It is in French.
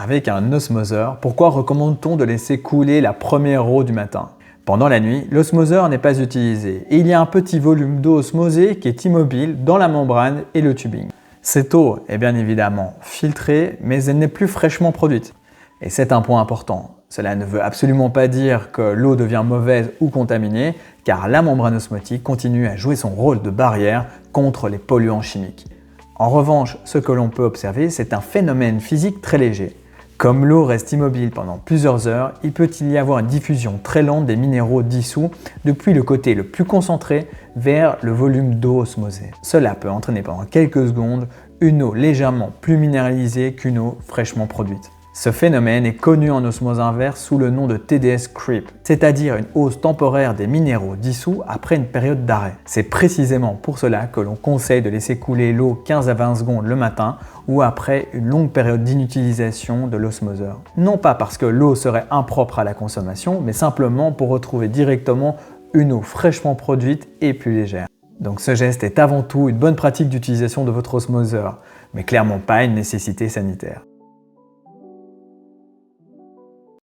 Avec un osmoseur, pourquoi recommande-t-on de laisser couler la première eau du matin? Pendant la nuit, l'osmoseur n'est pas utilisé et il y a un petit volume d'eau osmosée qui est immobile dans la membrane et le tubing. Cette eau est bien évidemment filtrée, mais elle n'est plus fraîchement produite. Et c'est un point important. Cela ne veut absolument pas dire que l'eau devient mauvaise ou contaminée, car la membrane osmotique continue à jouer son rôle de barrière contre les polluants chimiques. En revanche, ce que l'on peut observer, c'est un phénomène physique très léger. Comme l'eau reste immobile pendant plusieurs heures, il peut y avoir une diffusion très lente des minéraux dissous depuis le côté le plus concentré vers le volume d'eau osmosée. Cela peut entraîner pendant quelques secondes une eau légèrement plus minéralisée qu'une eau fraîchement produite. Ce phénomène est connu en osmose inverse sous le nom de TDS creep, c'est-à-dire une hausse temporaire des minéraux dissous après une période d'arrêt. C'est précisément pour cela que l'on conseille de laisser couler l'eau 15 à 20 secondes le matin ou après une longue période d'inutilisation de l'osmoseur. Non pas parce que l'eau serait impropre à la consommation, mais simplement pour retrouver directement une eau fraîchement produite et plus légère. Donc ce geste est avant tout une bonne pratique d'utilisation de votre osmoseur, mais clairement pas une nécessité sanitaire.